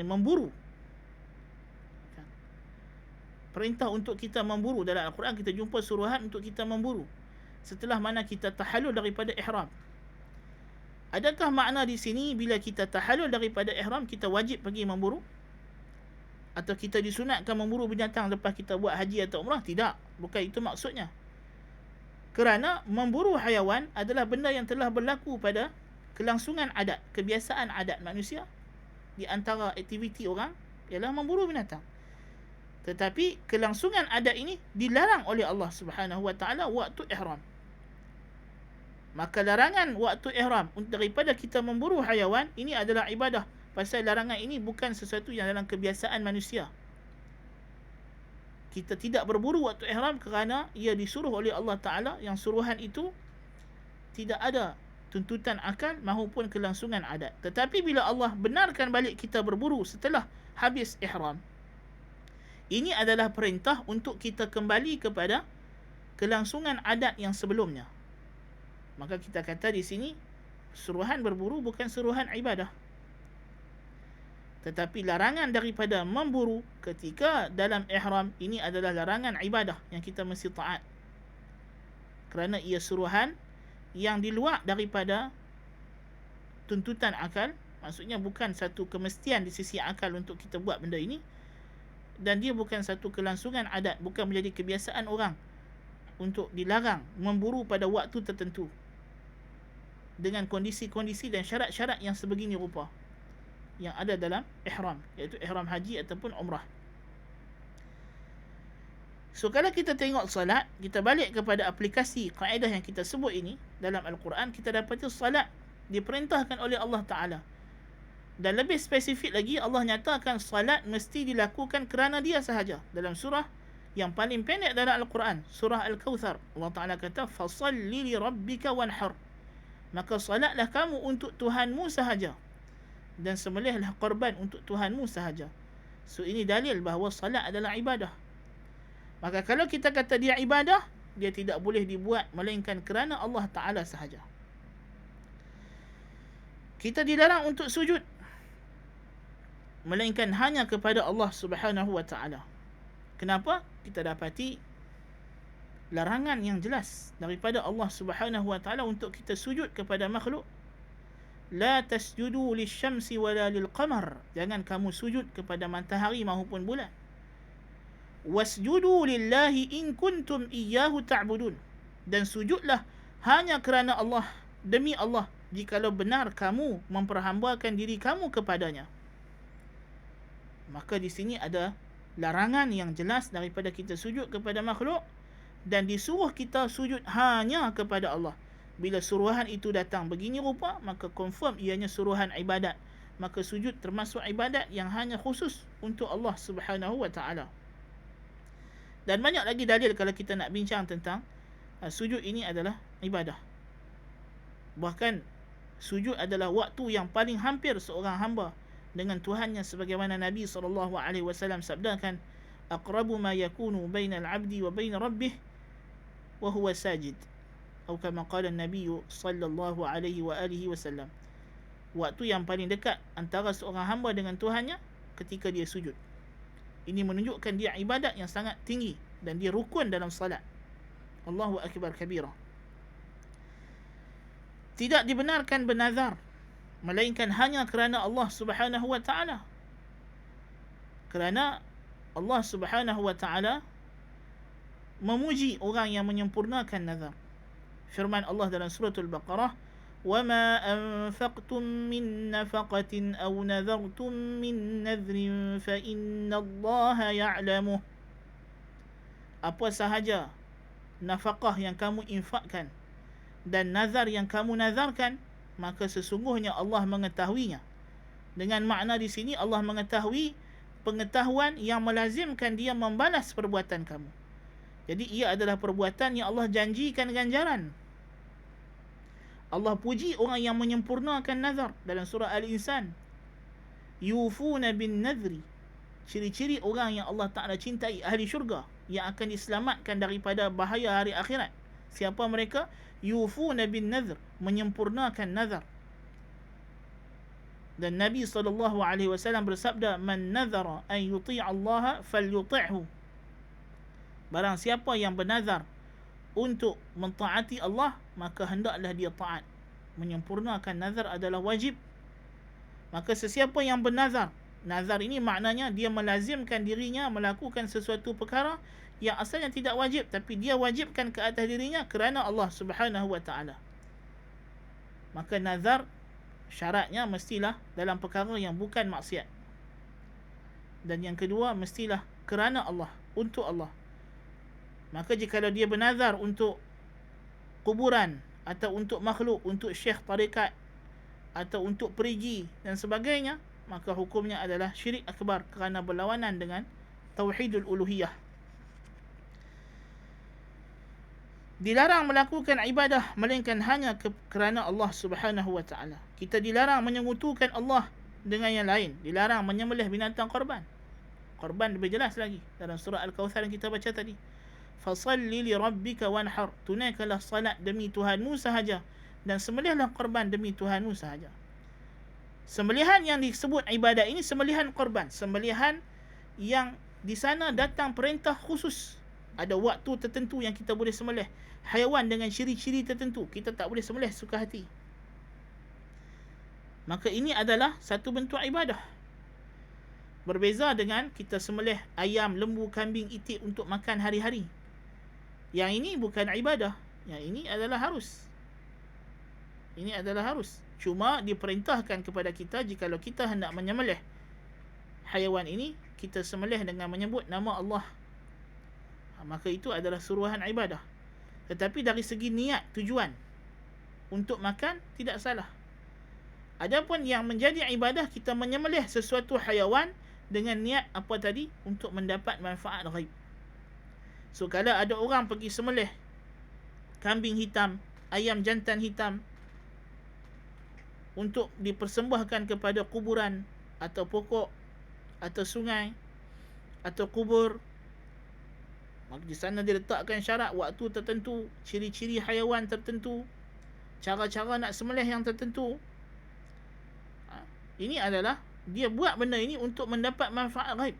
memburu. Perintah untuk kita memburu dalam Al-Quran, kita jumpa suruhan untuk kita memburu setelah mana kita tahallul daripada ihram. Adakah makna di sini bila kita tahallul daripada ihram kita wajib pergi memburu? Atau kita disunatkan memburu binatang lepas kita buat haji atau umrah? Tidak, bukan itu maksudnya. Kerana memburu haiwan adalah benda yang telah berlaku pada kelangsungan adat, kebiasaan adat manusia. Di antara aktiviti orang ialah memburu binatang. Tetapi kelangsungan adat ini dilarang oleh Allah Subhanahu wa taala waktu ihram. Maka larangan waktu ihram daripada kita memburu haiwan ini adalah ibadah. Pasal larangan ini bukan sesuatu yang dalam kebiasaan manusia. Kita tidak berburu waktu ihram kerana ia disuruh oleh Allah Ta'ala, yang suruhan itu tidak ada tuntutan akal maupun kelangsungan adat. Tetapi bila Allah benarkan balik kita berburu setelah habis ihram, ini adalah perintah untuk kita kembali kepada kelangsungan adat yang sebelumnya. Maka kita kata di sini suruhan berburu bukan suruhan ibadah. Tetapi larangan daripada memburu ketika dalam ihram ini adalah larangan ibadah yang kita mesti taat. Kerana ia suruhan yang di luar daripada tuntutan akal. Maksudnya bukan satu kemestian di sisi akal untuk kita buat benda ini. Dan dia bukan satu kelangsungan adat, bukan menjadi kebiasaan orang untuk dilarang memburu pada waktu tertentu dengan kondisi-kondisi dan syarat-syarat yang sebegini rupa yang ada dalam ihram, iaitu ihram haji ataupun umrah. So kalau kita tengok salat, kita balik kepada aplikasi kaedah yang kita sebut ini dalam Al-Quran, kita dapati salat diperintahkan oleh Allah Ta'ala. Dan lebih spesifik lagi, Allah nyatakan salat mesti dilakukan kerana dia sahaja. Dalam surah yang paling pendek dalam Al-Quran, surah Al-Kawthar, Allah Ta'ala kata fasalli li rabbika wanhar. Maka salatlah kamu untuk Tuhanmu sahaja, dan sembelihlah korban untuk Tuhanmu sahaja. So ini dalil bahawa salat adalah ibadah. Maka kalau kita kata dia ibadah, dia tidak boleh dibuat melainkan kerana Allah Ta'ala sahaja. Kita dilarang untuk sujud melainkan hanya kepada Allah Subhanahu wa Ta'ala. Kenapa? Kita dapati larangan yang jelas daripada Allah Subhanahu wa Ta'ala untuk kita sujud kepada makhluk. La tasjudu lisyamsi wala lilqamar. Jangan kamu sujud kepada matahari maupun bulan. Wasjudu lillahi in kuntum iyyahu ta'budun. Dan sujudlah hanya kerana Allah, demi Allah, jikalau benar kamu memperhambakan diri kamu kepadanya. Maka di sini ada larangan yang jelas daripada kita sujud kepada makhluk, dan disuruh kita sujud hanya kepada Allah. Bila suruhan itu datang begini rupa, maka confirm ianya suruhan ibadat. Maka sujud termasuk ibadat yang hanya khusus untuk Allah Subhanahu wa Ta'ala. Dan banyak lagi dalil kalau kita nak bincang tentang sujud ini adalah ibadah. Bahkan sujud adalah waktu yang paling hampir seorang hamba dengan Tuhannya, sebagaimana Nabi SAW sabdakan, aqrabu ma yakunu bainal abdi wa bain rabbih wa huwa sajid, atau kama qala Nabi sallallahu alaihi wa alihi wasallam. Waktu yang paling dekat antara seorang hamba dengan Tuhannya ketika dia sujud. Ini menunjukkan dia ibadat yang sangat tinggi dan dia rukun dalam salat. Allahu akbar kabira. Tidak dibenarkan bernazar melainkan hanya kerana Allah Subhanahu wa Ta'ala. Kerana Allah Subhanahu wa Ta'ala memuji orang yang menyempurnakan nazar. Firman Allah dalam surah Al-Baqarah, وَمَا أَنفَقْتُم مِّن نَّفَقَةٍ أَوْ نَذَرْتُم مِّن نَّذْرٍ فَإِنَّ اللَّهَ يَعْلَمُهُ. Apa sahaja nafkah yang kamu infakkan dan nazar yang kamu nazarkan, maka sesungguhnya Allah mengetahuinya. Dengan makna di sini Allah mengetahui pengetahuan yang melazimkan dia membalas perbuatan kamu. Jadi ia adalah perbuatan yang Allah janjikan ganjaran. Allah puji orang yang menyempurnakan nazar dalam surah Al-Insan. Yufuna bin nadhri. Ciri-ciri orang yang Allah Ta'ala cintai, ahli syurga, yang akan diselamatkan daripada bahaya hari akhirat. Siapa mereka? Yufuna bin nadhr, menyempurnakan nazar. Dan Nabi SAW bersabda, man nadhara an yuti'a Allah falyuti'hu. Barang siapa yang bernazar untuk mentaati Allah, maka hendaklah dia taat. Menyempurnakan nazar adalah wajib. Maka sesiapa yang bernazar, nazar ini maknanya dia melazimkan dirinya melakukan sesuatu perkara yang asalnya tidak wajib, tapi dia wajibkan ke atas dirinya kerana Allah Subhanahu wa Ta'ala. Maka nazar syaratnya mestilah dalam perkara yang bukan maksiat. Dan yang kedua, mestilah kerana Allah, untuk Allah. Maka jika dia bernazar untuk kuburan, atau untuk makhluk, untuk syekh tarikat, atau untuk perigi dan sebagainya, maka hukumnya adalah syirik akbar kerana berlawanan dengan tauhidul uluhiyah. Dilarang melakukan ibadah melainkan hanya kerana Allah Subhanahu wa Ta'ala. Kita dilarang menyekutukan Allah dengan yang lain. Dilarang menyembelih binatang korban. Korban lebih jelas lagi dalam surah Al-Kautsar yang kita baca tadi. Fasalli li rabbika wanhar. Tunaikanlah salat demi Tuhanmu sahaja, dan sembelihlah korban demi Tuhanmu sahaja. Sembelihan yang disebut ibadat ini sembelihan korban, sembelihan yang di sana datang perintah khusus. Ada waktu tertentu yang kita boleh sembelih haiwan dengan ciri-ciri tertentu. Kita tak boleh sembelih suka hati. Maka ini adalah satu bentuk ibadah. Berbeza dengan kita sembelih ayam, lembu, kambing, itik untuk makan hari-hari. Yang ini bukan ibadah. Yang ini adalah harus. Ini adalah harus. Cuma diperintahkan kepada kita, jikalau kita hendak menyembelih haiwan ini, kita sembelih dengan menyebut nama Allah. Maka itu adalah suruhan ibadah. Tetapi dari segi niat, tujuan untuk makan, tidak salah. Adapun yang menjadi ibadah, kita menyembelih sesuatu haiwan dengan niat apa tadi? Untuk mendapat manfaat ghaib. So kalau ada orang pergi sembelih kambing hitam, ayam jantan hitam untuk dipersembahkan kepada kuburan atau pokok atau sungai atau kubur, Maka di sana dia letakkan syarat waktu tertentu, ciri-ciri haiwan tertentu, cara-cara nak sembelih yang tertentu. Ini adalah dia buat benda ini untuk mendapat manfaat ghaib,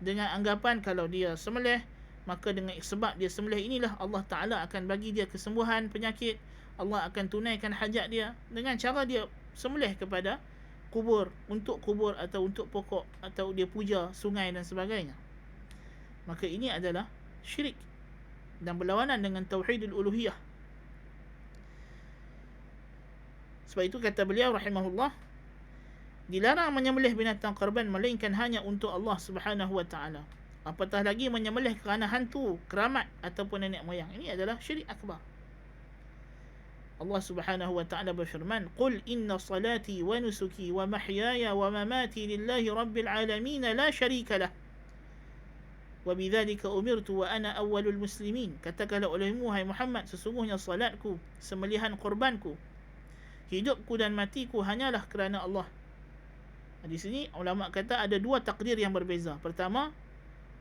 dengan anggapan kalau dia sembelih, maka dengan sebab dia sembelih inilah Allah Ta'ala akan bagi dia kesembuhan penyakit, Allah akan tunaikan hajat dia, dengan cara dia sembelih kepada kubur, untuk kubur atau untuk pokok, atau dia puja sungai dan sebagainya. Maka ini adalah syirik dan berlawanan dengan tauhidul uluhiyah. Sebab itu kata beliau rahimahullah, dilarang menyembelih binatang korban melainkan hanya untuk Allah Subhanahu wa taala. Apatah lagi menyembelih kerana hantu, keramat ataupun nenek moyang. Ini adalah syirik akbar. Allah Subhanahu wa taala berfirman, "Qul inna salati wa nusuki wa mahyaya wa mamati lillahi rabbil alamin la syarika lah. Wa bidzalika umirtu wa ana awwalul muslimin." Katakanlah olehmu hai Muhammad, sesungguhnya salatku, sembelihan korbanku, hidupku dan matiku hanyalah kerana Allah. Di sini ulama kata ada dua takdir yang berbeza. Pertama,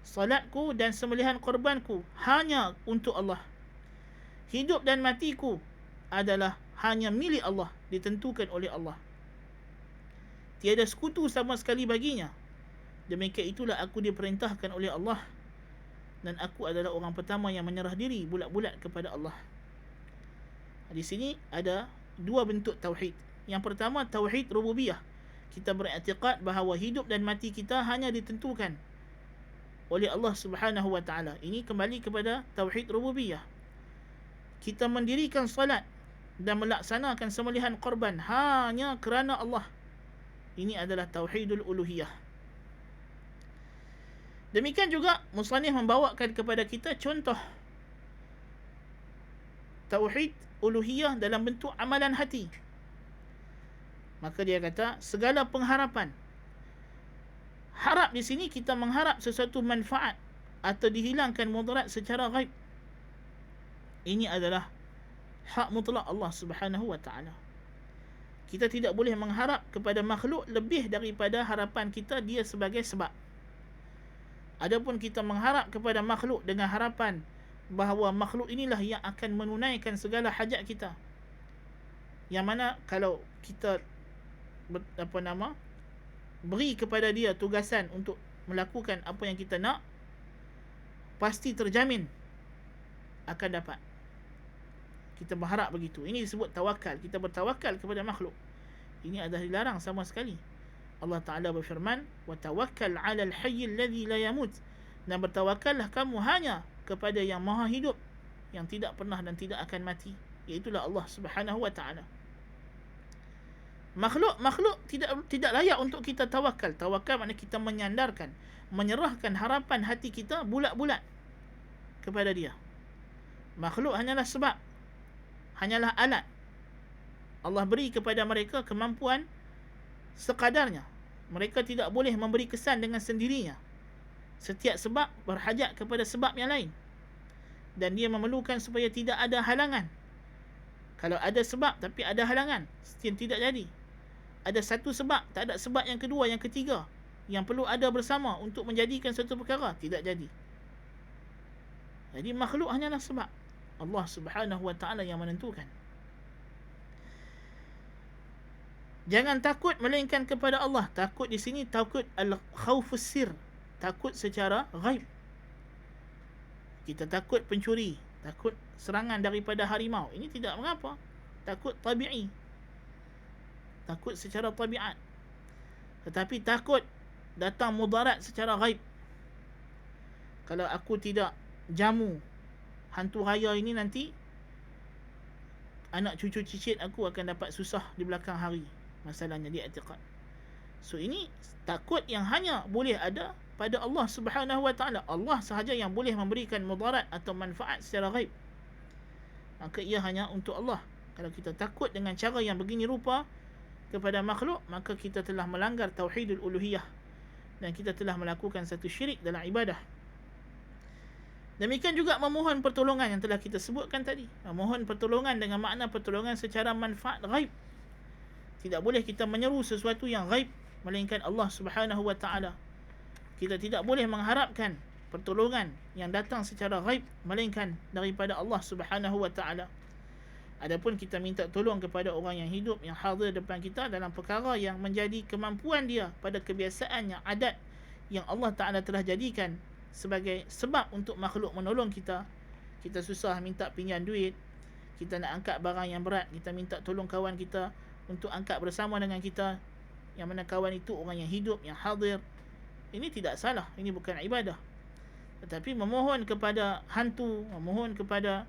salatku dan sembelihan korbanku hanya untuk Allah. Hidup dan matiku adalah hanya milik Allah, ditentukan oleh Allah. Tiada sekutu sama sekali baginya. Demikian itulah aku diperintahkan oleh Allah, dan aku adalah orang pertama yang menyerah diri bulat-bulat kepada Allah. Di sini ada dua bentuk tauhid. Yang pertama, tauhid rububiyah. Kita beriktikad bahawa hidup dan mati kita hanya ditentukan oleh Allah Subhanahu wa taala. Ini kembali kepada tauhid rububiyah. Kita mendirikan salat dan melaksanakan sembelihan korban hanya kerana Allah. Ini adalah tauhidul uluhiyah. Demikian juga musannif membawakan kepada kita contoh tauhid uluhiyah dalam bentuk amalan hati. Maka dia kata segala pengharapan. Harap di sini kita mengharap sesuatu manfaat atau dihilangkan mudarat secara ghaib. Ini adalah hak mutlak Allah Subhanahu wa taala. Kita tidak boleh mengharap kepada makhluk lebih daripada harapan kita dia sebagai sebab. Adapun kita mengharap kepada makhluk dengan harapan bahawa makhluk inilah yang akan menunaikan segala hajat kita, yang mana kalau kita beri kepada dia tugasan untuk melakukan apa yang kita nak, pasti terjamin akan dapat. Kita berharap begitu. Ini disebut tawakal. Kita bertawakal kepada makhluk. Ini adalah dilarang sama sekali. Allah Ta'ala berfirman, "Wa tawakkal 'alal hayyil ladzi la yamut." Dan bertawakallah kamu hanya kepada yang maha hidup, yang tidak pernah dan tidak akan mati, iaitulah Allah Subhanahu wa taala. Makhluk tidak layak untuk kita tawakal. Tawakal maknanya kita menyandarkan, menyerahkan harapan hati kita bulat-bulat kepada dia. Makhluk hanyalah sebab, hanyalah alat. Allah beri kepada mereka kemampuan sekadarnya. Mereka tidak boleh memberi kesan dengan sendirinya. Setiap sebab berhajat kepada sebab yang lain, dan dia memerlukan supaya tidak ada halangan. Kalau ada sebab tapi ada halangan, tidak jadi. Ada satu sebab, tak ada sebab yang kedua, yang ketiga, yang perlu ada bersama untuk menjadikan satu perkara, tidak jadi. Jadi makhluk hanyalah sebab. Allah Subhanahu wa taala yang menentukan. Jangan takut melainkan kepada Allah. Takut di sini takut al-khaufus sir, takut secara ghaib. Kita takut pencuri, takut serangan daripada harimau. Ini tidak mengapa. Takut tabi'i, takut secara tabiat. Tetapi takut datang mudarat secara ghaib. Kalau aku tidak jamu hantu raya ini, nanti anak cucu cicit aku akan dapat susah di belakang hari. Masalahnya di i'tiqad. So ini takut yang hanya boleh ada pada Allah Subhanahu wa taala. Allah sahaja yang boleh memberikan mudarat atau manfaat secara ghaib. Maka ia hanya untuk Allah. Kalau kita takut dengan cara yang begini rupa kepada makhluk, maka kita telah melanggar tauhidul uluhiyah, dan kita telah melakukan satu syirik dalam ibadah. Demikian juga memohon pertolongan yang telah kita sebutkan tadi. Memohon pertolongan dengan makna pertolongan secara manfaat ghaib. Tidak boleh kita menyeru sesuatu yang ghaib melainkan Allah Subhanahu wa taala. Kita tidak boleh mengharapkan pertolongan yang datang secara ghaib, melainkan daripada Allah Subhanahu wa taala. Adapun kita minta tolong kepada orang yang hidup, yang hadir depan kita dalam perkara yang menjadi kemampuan dia pada kebiasaan yang adat yang Allah Ta'ala telah jadikan sebagai sebab untuk makhluk menolong kita. Kita susah minta pinjam duit, kita nak angkat barang yang berat, kita minta tolong kawan kita untuk angkat bersama dengan kita, yang mana kawan itu orang yang hidup, yang hadir. Ini tidak salah, ini bukan ibadah. Tetapi memohon kepada hantu, memohon kepada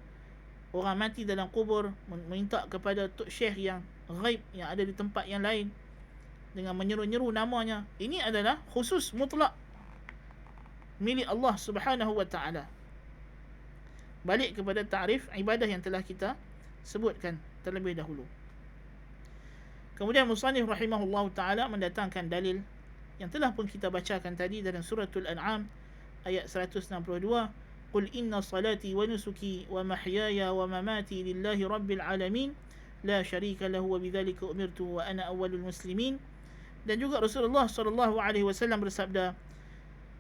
orang mati dalam kubur, meminta kepada Tok Syekh yang ghaib, yang ada di tempat yang lain, dengan menyeru-nyeru namanya, ini adalah khusus mutlak milik Allah Subhanahu wa ta'ala. Balik kepada ta'rif ibadah yang telah kita sebutkan terlebih dahulu. Kemudian musannif rahimahullah ta'ala mendatangkan dalil yang telah pun kita bacakan tadi dalam suratul An'am ayat 162. Qul inna salati wa nusuki wa mahyaya wa mamati lillahi rabbil alamin la syarika lahu wa bidzalika umirtu wa ana awwalul muslimin. Dan juga Rasulullah sallallahu alaihi wasallam bersabda,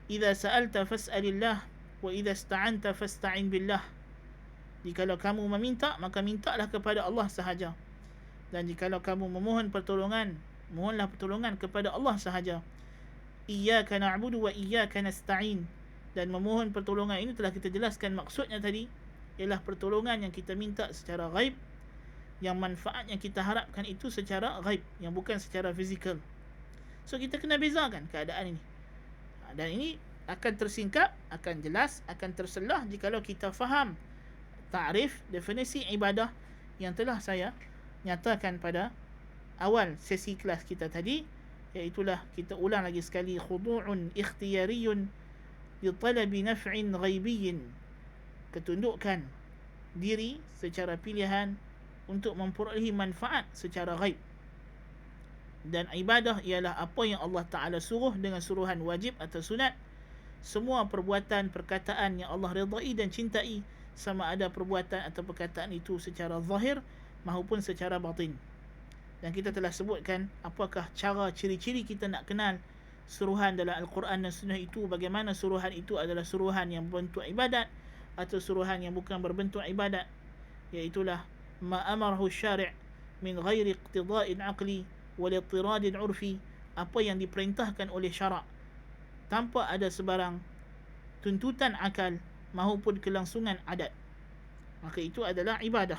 idza sa'alta fas'alillah wa idza ista'anta fasta'in billah. Jikalau kamu meminta, maka mintalah kepada Allah sahaja. Dan jikalau kamu memohon pertolongan, mohonlah pertolongan kepada Allah sahaja. Iyyaka na'budu wa iyyaka nasta'in. Dan memohon pertolongan ini telah kita jelaskan maksudnya tadi, ialah pertolongan yang kita minta secara ghaib, yang manfaat yang kita harapkan itu secara ghaib, yang bukan secara fizikal. So kita kena bezakan keadaan ini. Dan ini akan tersingkap, akan jelas, akan terselah jikalau kita faham ta'rif, definisi ibadah yang telah saya nyatakan pada awal sesi kelas kita tadi, iaitulah, kita ulang lagi sekali, khudu'un ikhtiyariyun li talabi naf'in ghaibiyyin, ketundukan diri secara pilihan untuk memperolehi manfaat secara ghaib. Dan ibadah ialah apa yang Allah Ta'ala suruh dengan suruhan wajib atau sunat. Semua perbuatan, perkataan yang Allah redai dan cintai, sama ada perbuatan atau perkataan itu secara zahir maupun secara batin. Dan kita telah sebutkan apakah cara, ciri-ciri kita nak kenal suruhan dalam Al-Quran dan Sunnah itu, bagaimana suruhan itu adalah suruhan yang berbentuk ibadat atau suruhan yang bukan berbentuk ibadat. Iaitulah ma amarahu syari' min ghairi iqtida'in aqli wal ittiradin urfi, apa yang diperintahkan oleh syarak tanpa ada sebarang tuntutan akal maupun kelangsungan adat, maka itu adalah ibadah.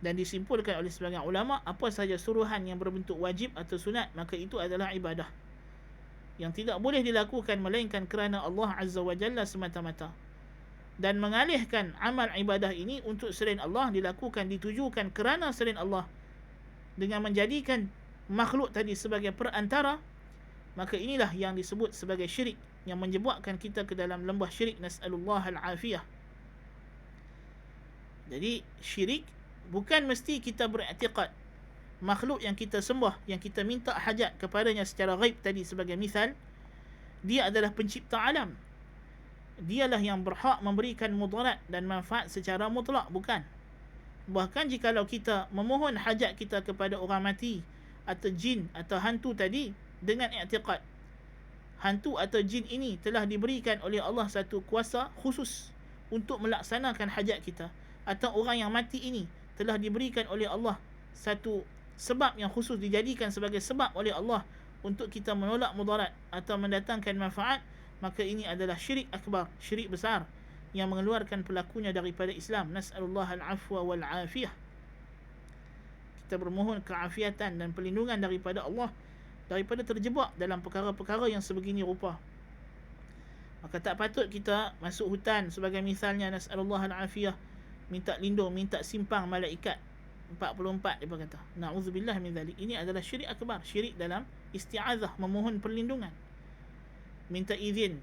Dan disimpulkan oleh sebagian ulama, apa sahaja suruhan yang berbentuk wajib atau sunat, maka itu adalah ibadah yang tidak boleh dilakukan melainkan kerana Allah Azza wa Jalla semata-mata. Dan mengalihkan amal ibadah ini untuk selain Allah, dilakukan, ditujukan kerana selain Allah, dengan menjadikan makhluk tadi sebagai perantara, maka inilah yang disebut sebagai syirik, yang menjebakkan kita ke dalam lembah syirik. Nas'alullah al-afiyah. Jadi syirik bukan mesti kita beriktikad makhluk yang kita sembah, yang kita minta hajat kepadanya secara ghaib tadi sebagai misal, dia adalah pencipta alam, dialah yang berhak memberikan mudarat dan manfaat secara mutlak, bukan. Bahkan jikalau kita memohon hajat kita kepada orang mati atau jin atau hantu tadi dengan i'tiqad hantu atau jin ini telah diberikan oleh Allah satu kuasa khusus untuk melaksanakan hajat kita, atau orang yang mati ini telah diberikan oleh Allah satu sebab yang khusus, dijadikan sebagai sebab oleh Allah untuk kita menolak mudarat atau mendatangkan manfaat, maka ini adalah syirik akbar, syirik besar yang mengeluarkan pelakunya daripada Islam. Nas'alullah al-afwa wal-afiyah. Kita bermohon keafiatan dan perlindungan daripada Allah daripada terjebak dalam perkara-perkara yang sebegini rupa. Maka tak patut kita masuk hutan sebagai misalnya, nas'alullah al-afiyah, minta lindung, minta simpang malaikat 44, dia berkata, na'udzubillah min zalik. Ini adalah syirik akbar, syirik dalam isti'azah, memohon perlindungan, minta izin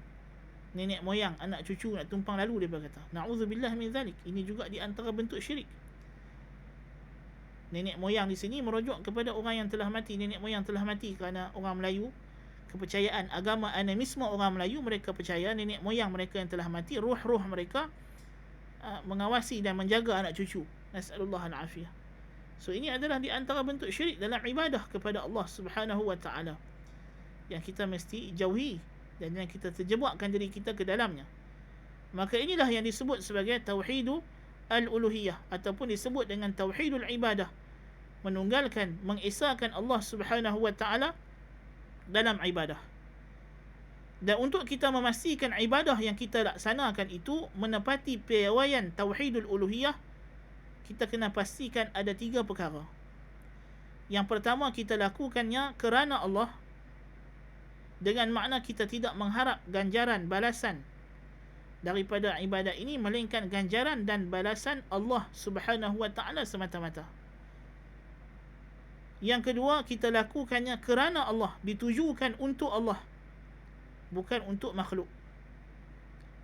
nenek moyang, anak cucu nak tumpang lalu, dia berkata, na'udzubillah min zalik. Ini juga di antara bentuk syirik. Nenek moyang di sini merujuk kepada orang yang telah mati. Nenek moyang telah mati kerana orang Melayu, kepercayaan agama animisme orang Melayu, mereka percaya nenek moyang mereka yang telah mati, ruh-ruh mereka mengawasi dan menjaga anak cucu. Nas'alullah al-afiyah. So ini adalah di antara bentuk syirik dalam ibadah kepada Allah Subhanahu wa ta'ala yang kita mesti jauhi. dan yang kita terjebakkan diri kita ke dalamnya. Maka inilah yang disebut sebagai tauhidul al-uluhiyah, ataupun disebut dengan tauhidul ibadah, menunggalkan, mengesahkan Allah Subhanahu wa taala dalam ibadah. Dan untuk kita memastikan ibadah yang kita laksanakan itu menepati piawaian tauhidul uluhiyah, kita kena pastikan ada 3 perkara. Yang pertama, kita lakukannya kerana Allah, dengan makna kita tidak mengharap ganjaran balasan daripada ibadat ini, melainkan ganjaran dan balasan Allah Subhanahu wa taala semata-mata. Yang kedua, kita lakukannya kerana Allah, ditujukan untuk Allah, bukan untuk makhluk.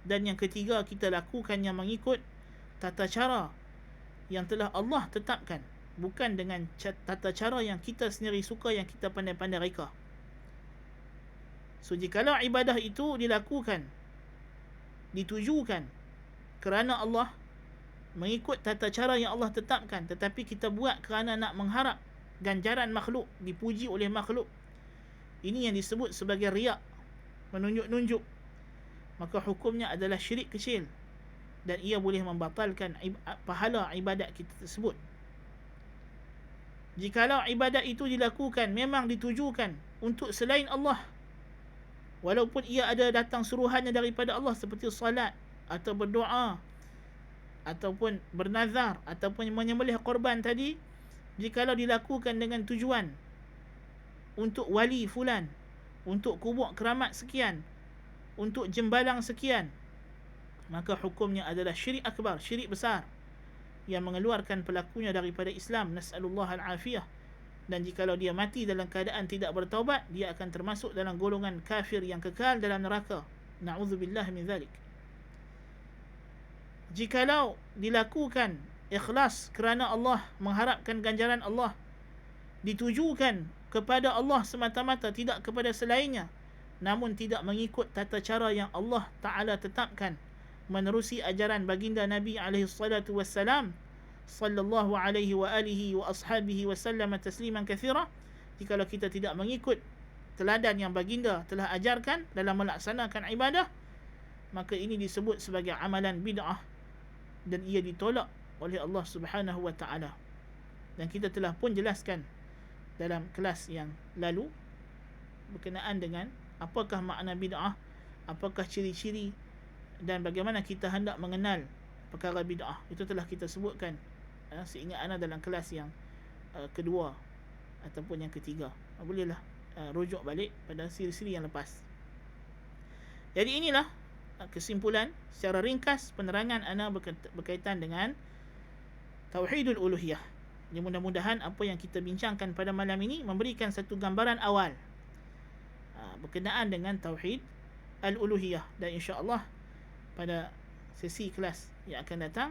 Dan yang ketiga, kita lakukannya mengikut tata cara yang telah Allah tetapkan, bukan dengan tata cara yang kita sendiri suka, yang kita pandai-pandai reka. So, jikalau ibadah itu dilakukan, ditujukan kerana Allah, mengikut tata cara yang Allah tetapkan, tetapi kita buat kerana nak mengharap ganjaran makhluk, dipuji oleh makhluk, ini yang disebut sebagai riak, menunjuk-nunjuk, maka hukumnya adalah syirik kecil, dan ia boleh membatalkan pahala ibadat kita tersebut. Jikalau ibadat itu dilakukan memang ditujukan untuk selain Allah, walaupun ia ada datang suruhannya daripada Allah, seperti salat atau berdoa ataupun bernazar ataupun menyembelih korban tadi, jikalau dilakukan dengan tujuan untuk wali fulan, untuk kubur keramat sekian, untuk jembalang sekian, maka hukumnya adalah syirik akbar, syirik besar, yang mengeluarkan pelakunya daripada Islam. Nas'alullah al-afiyah. Dan jikalau dia mati dalam keadaan tidak bertaubat, dia akan termasuk dalam golongan kafir yang kekal dalam neraka. Na'udzubillah min zalik. Jikalau dilakukan ikhlas kerana Allah, mengharapkan ganjaran Allah, ditujukan kepada Allah semata-mata, tidak kepada selainnya, namun tidak mengikut tata cara yang Allah Ta'ala tetapkan, menerusi ajaran baginda Nabi SAW sallallahu alaihi wa alihi wa ashabihi wa sallam tasliman kathira, jikalau kita tidak mengikut teladan yang baginda telah ajarkan dalam melaksanakan ibadah, maka ini disebut sebagai amalan bid'ah, dan ia ditolak oleh Allah Subhanahu wa taala. Dan kita telah pun jelaskan dalam kelas yang lalu berkenaan dengan apakah makna bid'ah, apakah ciri-ciri, dan bagaimana kita hendak mengenal perkara bid'ah. Itu telah kita sebutkan, seingat ana, dalam kelas yang kedua ataupun yang ketiga. Bolehlah rujuk balik pada siri-siri yang lepas. Jadi inilah kesimpulan secara ringkas penerangan ana berkaitan dengan tauhidul uluhiyah. Mudah-mudahan apa yang kita bincangkan pada malam ini memberikan satu gambaran awal berkenaan dengan tauhid al-uluhiyah. Dan insya-Allah pada sesi kelas yang akan datang,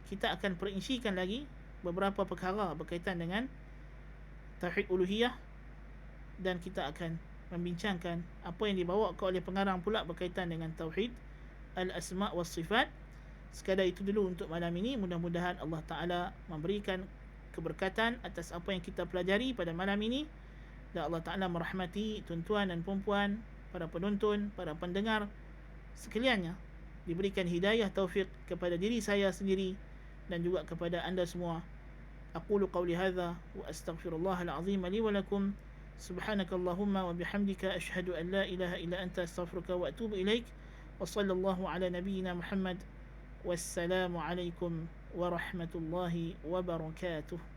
kita akan perincikan lagi beberapa perkara berkaitan dengan tauhid uluhiyah, dan kita akan membincangkan apa yang dibawa oleh pengarang pula berkaitan dengan tauhid al-asma' was sifat. Sekadar itu dulu untuk malam ini. Mudah-mudahan Allah Ta'ala memberikan keberkatan atas apa yang kita pelajari pada malam ini, dan Allah Ta'ala merahmati tuan-tuan dan puan-puan, para penonton, para pendengar sekaliannya, diberikan hidayah taufik kepada diri saya sendiri dan juga kepada anda semua. Aqulu qawli hadha wa astaghfirullahal azim li wa lakum. Subhanakallahumma wa bihamdika ashhadu an la ilaha illa anta astaghfiruka wa atubu ilaik. Wa sallallahu ala nabiyyina Muhammad. Wassalamu alaikum warahmatullahi wabarakatuh.